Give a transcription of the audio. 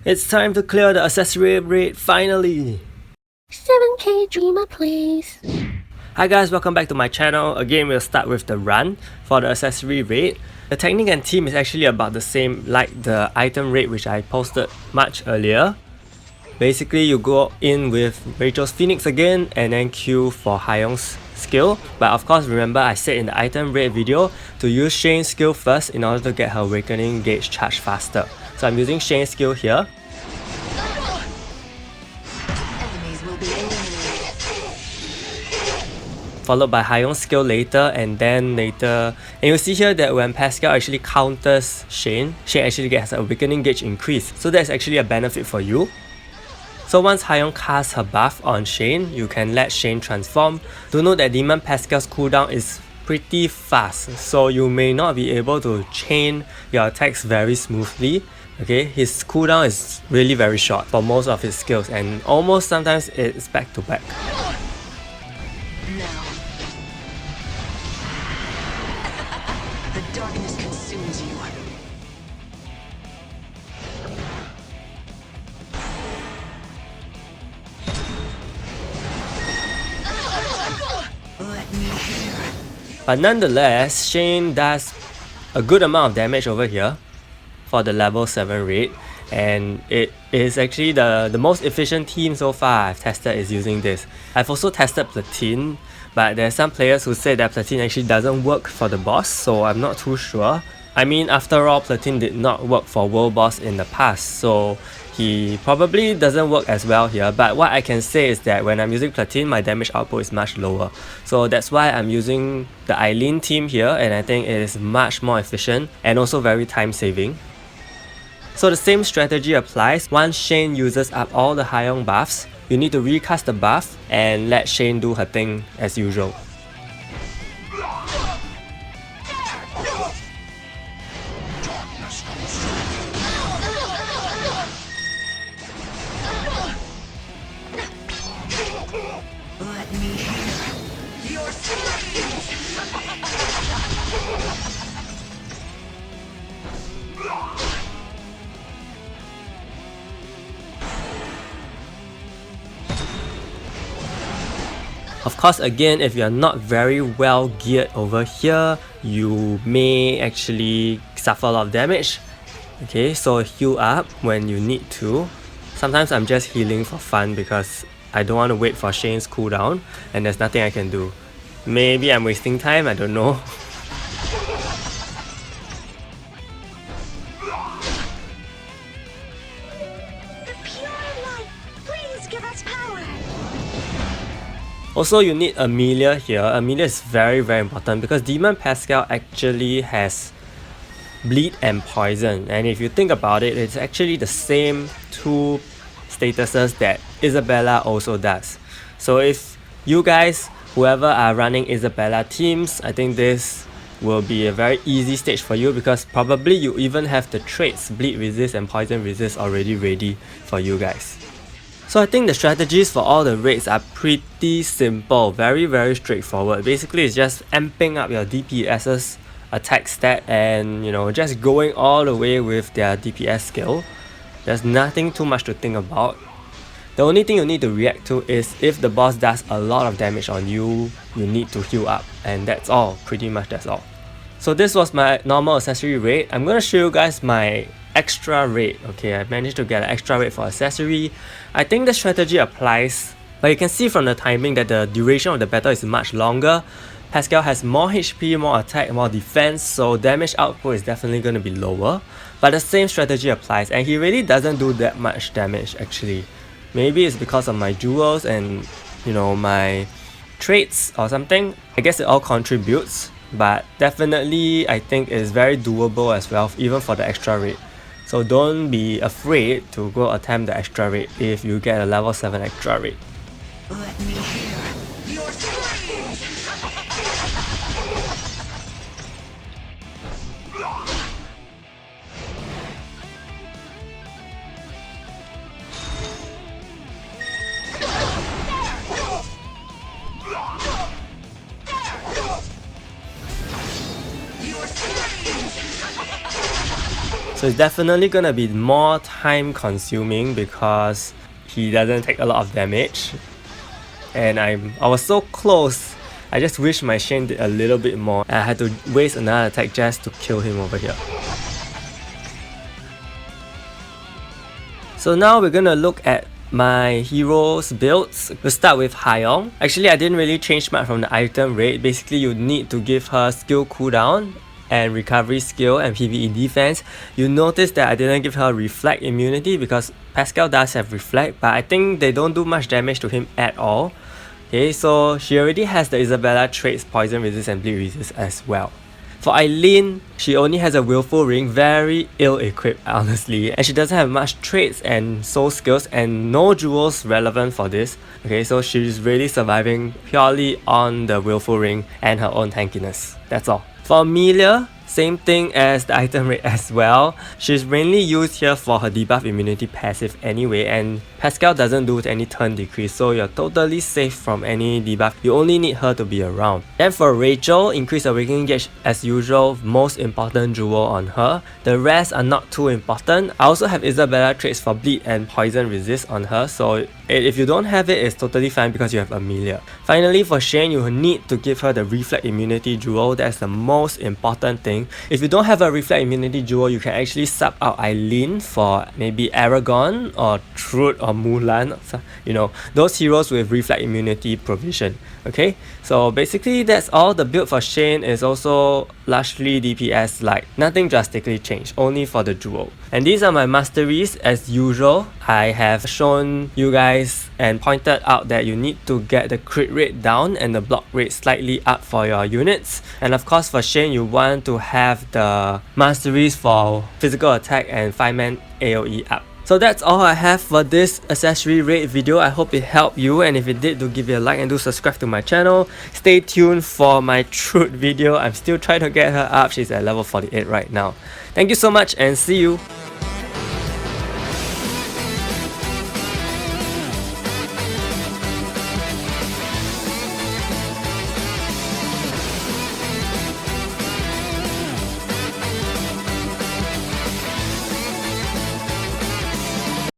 It's time to clear the Accessory Raid finally! 7k Dreamer please. Hi guys, welcome back to my channel. Again, we'll start with the run for the Accessory Raid. The technique and theme is actually about the same like the item raid which I posted much earlier. Basically, you go in with Rachel's Phoenix again and then queue for Hyung's skill. But of course, remember I said in the item raid video to use Shane's skill first in order to get her Awakening gauge charged faster. So I'm using Shane's skill here. Followed by Hyung's skill later, and you'll see here that when Pascal actually counters Shane actually gets an Awakening gauge increase. So that's actually a benefit for you. So once Hyung casts her buff on Shane, you can let Shane transform. Do note that Demon Pascal's cooldown is pretty fast, so you may not be able to chain your attacks very smoothly. Okay, his cooldown is really very short for most of his skills, and almost sometimes it's back to back. The darkness consumes you. Let me hear. But nonetheless, Shane does a good amount of damage over here for the level 7 raid, and it is actually the most efficient team so far I've tested is using this. I've also tested Platine, but there's some players who say that Platine actually doesn't work for the boss, so I'm not too sure. I mean, after all, Platine did not work for World Boss in the past, so he probably doesn't work as well here. But what I can say is that when I'm using Platine, my damage output is much lower. So that's why I'm using the Eileen team here, and I think it is much more efficient and also very time saving. So the same strategy applies. Once Shane uses up all the Hyung buffs, you need to recast the buff and let Shane do her thing as usual. Let me hear your screams. Of course, again, if you're not very well geared over here, you may actually suffer a lot of damage. Okay, so heal up when you need to. Sometimes I'm just healing for fun because I don't want to wait for Shane's cooldown and there's nothing I can do. Maybe I'm wasting time, I don't know. The pure light, please give us power. Also, you need Amelia here. Amelia is very important because Demon Pascal actually has bleed and poison, and if you think about it, it's actually the same two statuses that Isabella also does. So if you guys, whoever are running Isabella teams, I think this will be a very easy stage for you because probably you even have the traits bleed resist and poison resist already ready for you guys. So I think the strategies for all the raids are pretty simple, very straightforward. Basically, it's just amping up your DPS's attack stat and just going all the way with their DPS skill. There's nothing too much to think about. The only thing you need to react to is if the boss does a lot of damage on you, you need to heal up, and that's all, pretty much that's all. So this was my normal accessory raid. I'm gonna show you guys my extra raid. Okay, I managed to get an extra raid for accessory. I think the strategy applies, but you can see from the timing that the duration of the battle is much longer. Pascal has more HP, more attack, more defense, so damage output is definitely going to be lower. But the same strategy applies, and he really doesn't do that much damage actually. Maybe it's because of my jewels and my traits or something. I guess it all contributes, but definitely I think it's very doable as well, even for the extra raid. So don't be afraid to go attempt the extra raid if you get a level 7 extra raid. Let me hear your screams. So it's definitely gonna be more time consuming because he doesn't take a lot of damage. And I was so close. I just wish my Shane did a little bit more. I had to waste another attack just to kill him over here. So now we're gonna look at my heroes builds. We'll start with Hayoung. Actually, I didn't really change much from the item rate. Basically, you need to give her skill cooldown and recovery skill and PvE defense. You notice that I didn't give her reflect immunity because Pascal does have reflect, but I think they don't do much damage to him at all. Okay, so she already has the Isabella traits poison resist and bleed resist as well. For Eileen, she only has a willful ring, very ill-equipped honestly, and she doesn't have much traits and soul skills and no jewels relevant for this. Okay, so she's really surviving purely on the willful ring and her own tankiness. That's all. For Amelia, same thing as the item rate as well. She's mainly used here for her debuff immunity passive anyway, and Pascal doesn't do any turn decrease, so you're totally safe from any debuff. You only need her to be around. Then for Rachel, increase awakening gauge as usual, most important jewel on her. The rest are not too important. I also have Isabella traits for bleed and poison resist on her, so if you don't have it, it's totally fine because you have Amelia. Finally, for Shane, you need to give her the reflect immunity jewel. That's the most important thing. If you don't have a reflect immunity jewel, you can actually sub out Eileen for maybe Aragon or Truth or Mulan, you know, those heroes with reflect immunity provision. Okay, so basically that's all. The build for Shane is also largely DPS, like nothing drastically changed, only for the jewel. And these are my masteries as usual. I have shown you guys and pointed out that you need to get the crit rate down and the block rate slightly up for your units. And of course for Shane, you want to have the masteries for physical attack and 5-man AoE up. So that's all I have for this accessory raid video. I hope it helped you, and if it did, do give it a like and do subscribe to my channel. Stay tuned for my Truth video. I'm still trying to get her up. She's at level 48 right now. Thank you so much and see you.